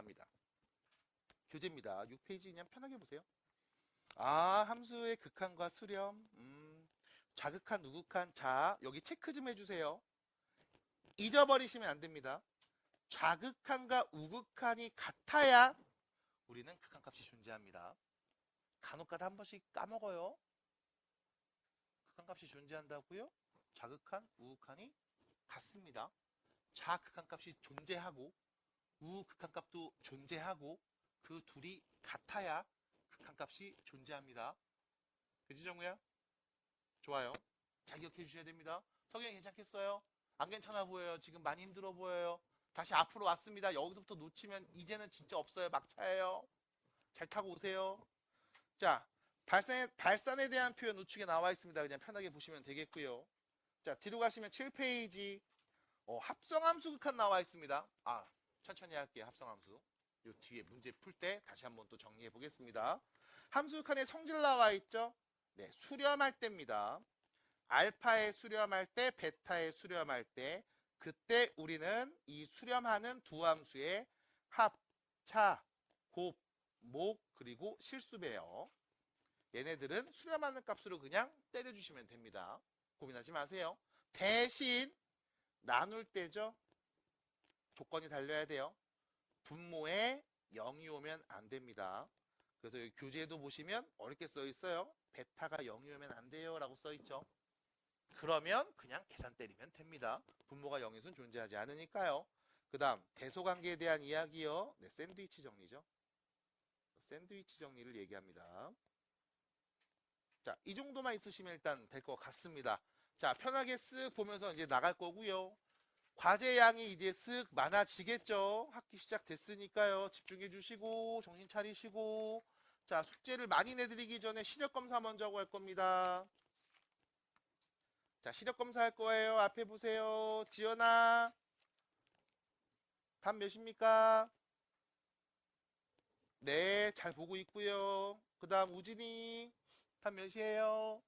갑니다. 교재입니다. 6페이지 그냥 편하게 보세요. 아, 함수의 극한과 수렴. 자극한, 우극한. 자, 여기 체크 좀 해주세요. 잊어버리시면 안 됩니다. 좌극한과 우극한이 같아야 우리는 극한값이 존재합니다. 간혹가다 한 번씩 까먹어요. 극한값이 존재한다고요? 좌극한, 우극한이 같습니다. 좌극한값이 존재하고 우극한값도 존재하고 그 둘이 같아야 극한값이 존재합니다. 그치 정우야? 좋아요. 잘 기억해 주셔야 됩니다. 석영이 괜찮겠어요? 안 괜찮아 보여요. 지금 많이 힘들어 보여요. 다시 앞으로 왔습니다. 여기서부터 놓치면 이제는 진짜 없어요. 막차예요. 잘 타고 오세요. 자, 발산에 대한 표현 우측에 나와 있습니다. 그냥 편하게 보시면 되겠고요. 자, 뒤로 가시면 7페이지 합성함수 극한 나와 있습니다. 아, 천천히 할게요. 합성함수. 요 뒤에 문제 풀 때 다시 한번 또 정리해 보겠습니다. 함수 극한의 성질 나와 있죠? 네, 수렴할 때입니다. 알파에 수렴할 때, 베타에 수렴할 때, 그때 우리는 이 수렴하는 두 함수의 합, 차, 곱, 목, 그리고 실수배요. 얘네들은 수렴하는 값으로 그냥 때려주시면 됩니다. 고민하지 마세요. 대신 나눌 때죠. 조건이 달려야 돼요. 분모에 0이 오면 안 됩니다. 그래서 여기 교재에도 보시면 어렵게 써 있어요. 베타가 0이 오면 안 돼요 라고 써 있죠. 그러면 그냥 계산 때리면 됩니다. 분모가 0에서는 존재하지 않으니까요. 그 다음 대소관계에 대한 이야기요. 네, 샌드위치 정리죠. 샌드위치 정리를 얘기합니다. 자, 이 정도만 있으시면 일단 될 것 같습니다. 자, 편하게 쓱 보면서 이제 나갈 거고요. 과제 양이 이제 쓱 많아지겠죠. 학기 시작됐으니까요. 집중해 주시고 정신 차리시고. 자, 숙제를 많이 내드리기 전에 시력검사 먼저 하고 할 겁니다. 자, 시력검사 할 거예요. 앞에 보세요. 지연아, 답 몇입니까? 네, 잘 보고 있고요. 그 다음 우진이, 답 몇이에요?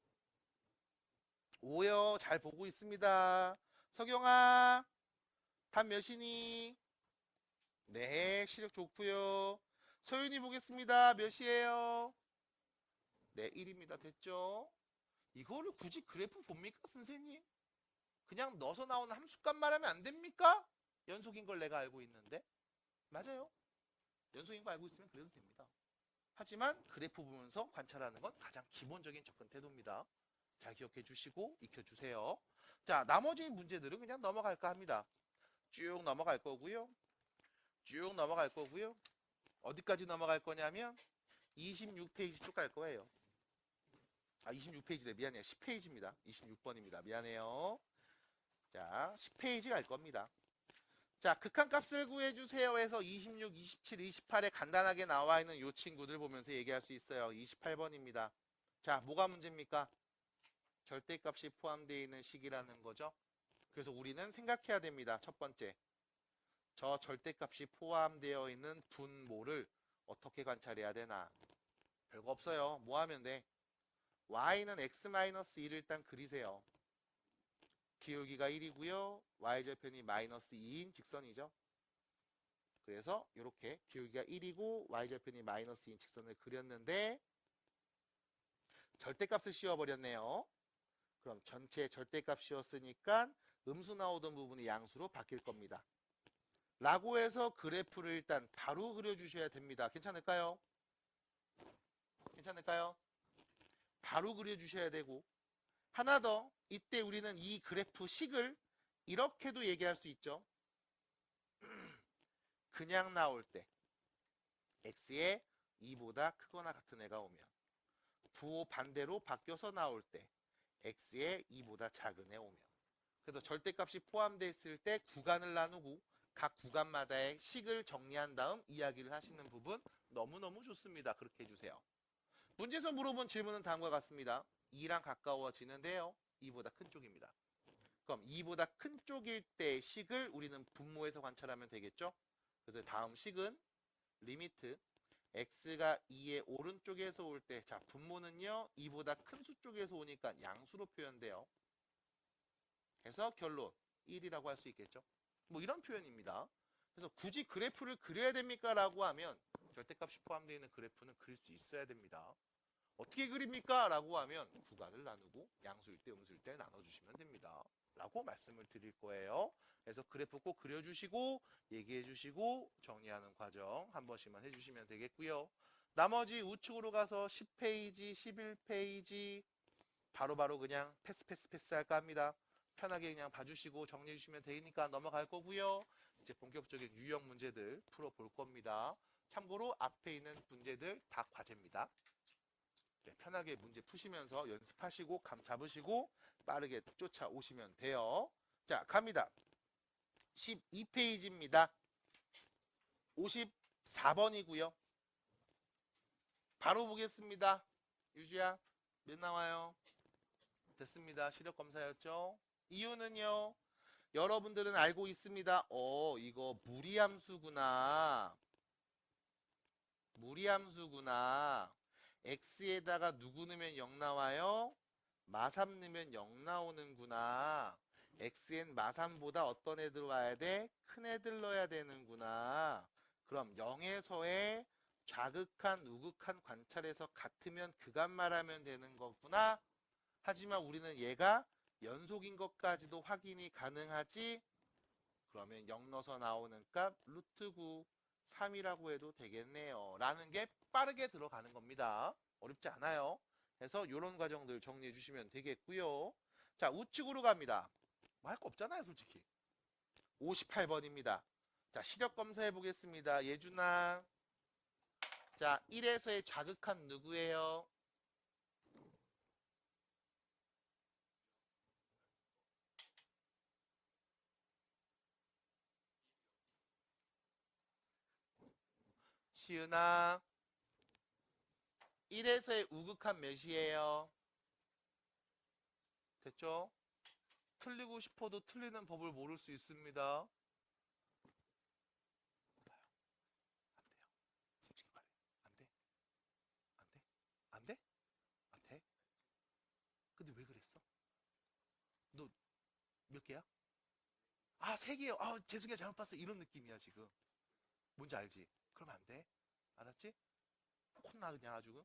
5요. 잘 보고 있습니다. 석영아, 답 몇이니? 네, 시력 좋고요. 소윤이 보겠습니다. 몇이에요? 네, 1입니다. 됐죠? 이거를 굳이 그래프 봅니까, 선생님? 그냥 넣어서 나오는 함수값 말하면 안 됩니까? 연속인 걸 내가 알고 있는데. 맞아요. 연속인 거 알고 있으면 그래도 됩니다. 하지만 그래프 보면서 관찰하는 건 가장 기본적인 접근 태도입니다. 잘 기억해 주시고 익혀 주세요. 자, 나머지 문제들은 그냥 넘어갈까 합니다. 쭉 넘어갈 거고요. 쭉 넘어갈 거고요. 어디까지 넘어갈 거냐면 26페이지 쭉 갈 거예요. 아, 26페이지래. 미안해요. 10페이지입니다. 26번입니다. 미안해요. 자, 10페이지 갈 겁니다. 자, 극한값을 구해주세요 해서 26, 27, 28에 간단하게 나와 있는 이 친구들 보면서 얘기할 수 있어요. 28번입니다. 자, 뭐가 문제입니까? 절대값이 포함되어 있는 식이라는 거죠. 그래서 우리는 생각해야 됩니다. 첫 번째, 저 절대값이 포함되어 있는 분모를 어떻게 관찰해야 되나? 별거 없어요. 뭐 하면 돼? y는 x-1을 일단 그리세요. 기울기가 1이고요. y절편이 마이너스 2인 직선이죠. 그래서 이렇게 기울기가 1이고 y절편이 마이너스 2인 직선을 그렸는데 절대값을 씌워버렸네요. 그럼 전체 절대값 씌웠으니까 음수 나오던 부분이 양수로 바뀔 겁니다. 라고 해서 그래프를 일단 바로 그려주셔야 됩니다. 괜찮을까요? 괜찮을까요? 바로 그려주셔야 되고 하나 더, 이때 우리는 이 그래프 식을 이렇게도 얘기할 수 있죠. 그냥 나올 때 x의 2보다 크거나 같은 애가 오면 부호 반대로 바뀌어서 나올 때 x의 2보다 작은 애 오면 그래서 절대값이 포함되어 있을 때 구간을 나누고 각 구간마다의 식을 정리한 다음 이야기를 하시는 부분 너무너무 좋습니다. 그렇게 해주세요. 문제에서 물어본 질문은 다음과 같습니다. 2랑 가까워지는데요. 2보다 큰 쪽입니다. 그럼 2보다 큰 쪽일 때 식을 우리는 분모에서 관찰하면 되겠죠? 그래서 다음 식은 리미트 x가 2의 오른쪽에서 올 때 자 분모는요 2보다 큰 수 쪽에서 오니까 양수로 표현돼요. 그래서 결론 1이라고 할 수 있겠죠? 뭐 이런 표현입니다. 그래서 굳이 그래프를 그려야 됩니까? 라고 하면 절대값이 포함되어 있는 그래프는 그릴 수 있어야 됩니다. 어떻게 그립니까? 라고 하면 구간을 나누고 양수일 때 음수일 때 나눠주시면 됩니다. 라고 말씀을 드릴 거예요. 그래서 그래프 꼭 그려주시고 얘기해 주시고 정리하는 과정 한 번씩만 해주시면 되겠고요. 나머지 우측으로 가서 10페이지, 11페이지 바로바로 그냥 패스 할까 합니다. 편하게 그냥 봐주시고 정리해 주시면 되니까 넘어갈 거고요. 이제 본격적인 유형 문제들 풀어볼 겁니다. 참고로 앞에 있는 문제들 다 과제입니다. 네, 편하게 문제 푸시면서 연습하시고 감 잡으시고 빠르게 쫓아오시면 돼요. 자, 갑니다. 12페이지입니다. 54번이고요. 바로 보겠습니다. 유주야, 몇 나와요? 됐습니다. 시력 검사였죠? 이유는요? 여러분들은 알고 있습니다. 이거 무리함수구나. 무리함수구나. x에다가 누구 넣으면 0 나와요? 마3 넣으면 0 나오는구나. x엔 마3보다 어떤 애들 와야 돼? 큰 애들 넣어야 되는구나. 그럼 0에서의 좌극한, 우극한 관찰에서 같으면 그간 말하면 되는 거구나. 하지만 우리는 얘가 연속인 것까지도 확인이 가능하지. 그러면 0 넣어서 나오는 값 루트 9, 3이라고 해도 되겠네요. 라는 게 빠르게 들어가는 겁니다. 어렵지 않아요. 그래서 이런 과정들 정리해 주시면 되겠고요. 자, 우측으로 갑니다. 뭐 할 거 없잖아요, 솔직히. 58번입니다. 자, 시력 검사해 보겠습니다. 예준아. 자, 1에서의 좌극한 누구예요? 시은아. 1에서의 우극한 몇이에요? 됐죠? 틀리고 싶어도 틀리는 법을 모를 수 있습니다. 솔직히 말해. 안 돼? 안 돼? 안 돼? 안 돼? 근데 왜 그랬어? 너 몇 개야? 아, 3개요. 아, 죄송해요. 잘못 봤어. 이런 느낌이야, 지금. 뭔지 알지? 그러면 안 돼. 알았지? 혼나, 그냥 아주.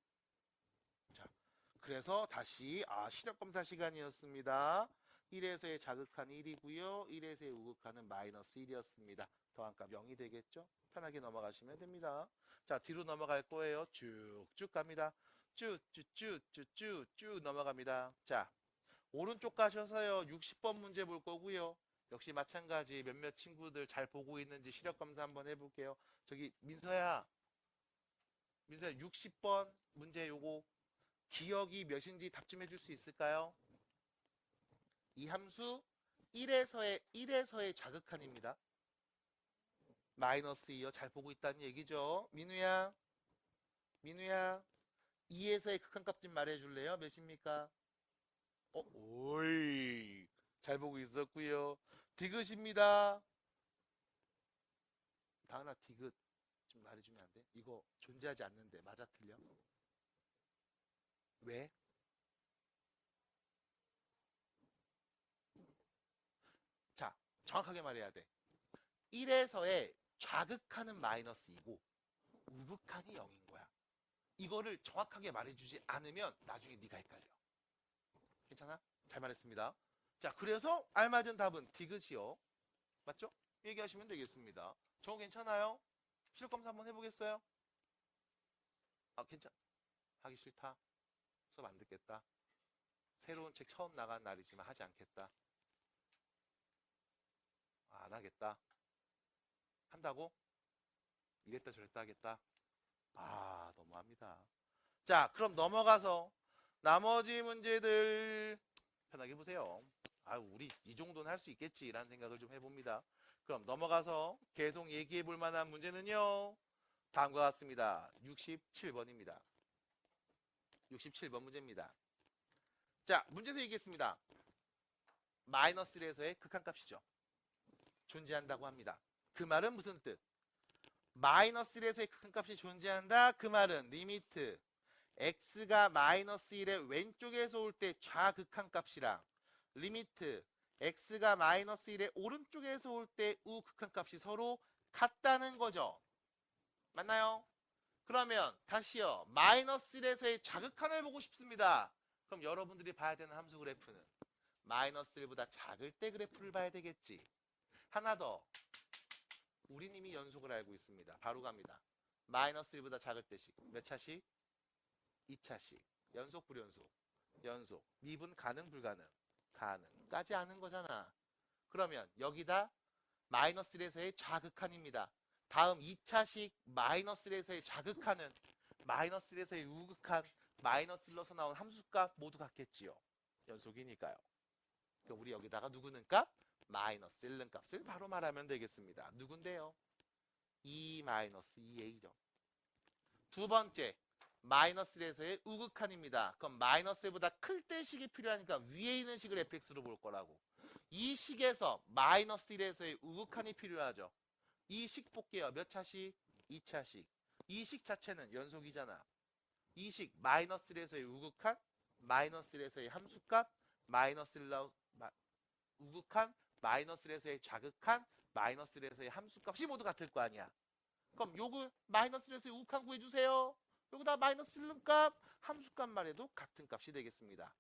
자, 그래서 다시, 시력검사 시간이었습니다. 1에서의 자극한 1이고요. 1에서의 우극한은 마이너스 1이었습니다. 더한값 0이 되겠죠? 편하게 넘어가시면 됩니다. 자, 뒤로 넘어갈 거예요. 쭉쭉 갑니다. 쭉 넘어갑니다. 자, 오른쪽 가셔서요. 60번 문제 볼 거고요. 역시 마찬가지 몇몇 친구들 잘 보고 있는지 시력 검사 한번 해볼게요. 저기 민서야 60번 문제 요거 기억이 몇인지 답 좀 해줄 수 있을까요? 이 함수 1에서의 자극한입니다. 마이너스 2요. 잘 보고 있다는 얘기죠. 민우야 2에서의 극한값 좀 말해줄래요? 몇입니까? 오이 잘 보고 있었고요. 디귿입니다. 다은아 디귿 좀 말해주면 안 돼? 이거 존재하지 않는데 맞아 틀려? 왜? 자, 정확하게 말해야 돼. 1에서의 좌극한은 마이너스 2고 우극한이 0인 거야. 이거를 정확하게 말해주지 않으면 나중에 네가 헷갈려. 괜찮아? 잘 말했습니다. 자, 그래서 알맞은 답은 디귿이요. 맞죠? 얘기하시면 되겠습니다. 저 괜찮아요? 실력검사 한번 해보겠어요? 하기 싫다. 수업 안 듣겠다. 새로운 책 처음 나간 날이지만 하지 않겠다. 안 하겠다. 한다고? 이랬다 저랬다 하겠다. 너무합니다. 자, 그럼 넘어가서 나머지 문제들 편하게 보세요. 우리 이 정도는 할 수 있겠지라는 생각을 좀 해봅니다. 그럼 넘어가서 계속 얘기해 볼 만한 문제는요. 다음과 같습니다. 67번입니다. 67번 문제입니다. 자, 문제에서 얘기했습니다. 마이너스 1에서의 극한값이죠. 존재한다고 합니다. 그 말은 무슨 뜻? 마이너스 1에서의 극한값이 존재한다. 그 말은 리미트 x가 마이너스 1의 왼쪽에서 올 때 좌극한값이랑 리미트 x가 마이너스 1의 오른쪽에서 올 때 우극한값이 서로 같다는 거죠. 맞나요? 그러면 다시요. 마이너스 1에서의 자극한을 보고 싶습니다. 그럼 여러분들이 봐야 되는 함수 그래프는 마이너스 1보다 작을 때 그래프를 봐야 되겠지. 하나 더. 우린 이미 연속을 알고 있습니다. 바로 갑니다. 마이너스 1보다 작을 때씩. 몇 차씩? 2차씩. 연속 불연속? 연속. 미분 가능 불가능? 가능까지 아는 거잖아. 그러면 여기다 마이너스 1에서의 자극한입니다. 다음 2차식 마이너스 1에서의 자극한은 마이너스 1에서의 우극한, 마이너스 1로서 나온 함수값 모두 같겠지요. 연속이니까요. 그럼 우리 여기다가 누구는 값? 마이너스 1는 값을 바로 말하면 되겠습니다. 누군데요? 2 마이너스 2a죠. 두 번째, 마이너스 1에서의 우극한입니다. 그럼 마이너스 1보다 클 때 식이 필요하니까 위에 있는 식을 fx로 볼 거라고. 이 식에서 마이너스 1에서의 우극한이 필요하죠. 이 식 볼게요. 몇 차식? 2차식. 이 식 자체는 연속이잖아. 이 식 마이너스 1에서의 우극한, 마이너스 1에서의 함수값, 마이너스 1 우극한, 마이너스 1에서의 자극한, 마이너스 1에서의 함수값이 모두 같을 거 아니야. 그럼 요거 마이너스 1에서의 우극한 구해주세요. 여기다 마이너스 1는 값, 함수값 말해도 같은 값이 되겠습니다.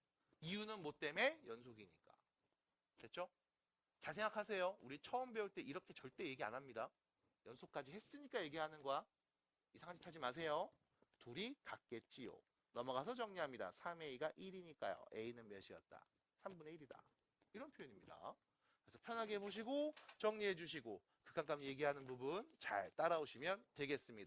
이유는 뭐 때문에? 연속이니까. 됐죠? 잘 생각하세요. 우리 처음 배울 때 이렇게 절대 얘기 안 합니다. 연속까지 했으니까 얘기하는 거야. 이상한 짓 하지 마세요. 둘이 같겠지요. 넘어가서 정리합니다. 3a가 1이니까요. a는 몇이었다? 3분의 1이다. 이런 표현입니다. 그래서 편하게 해보시고 정리해 주시고 극한값 얘기하는 부분 잘 따라오시면 되겠습니다.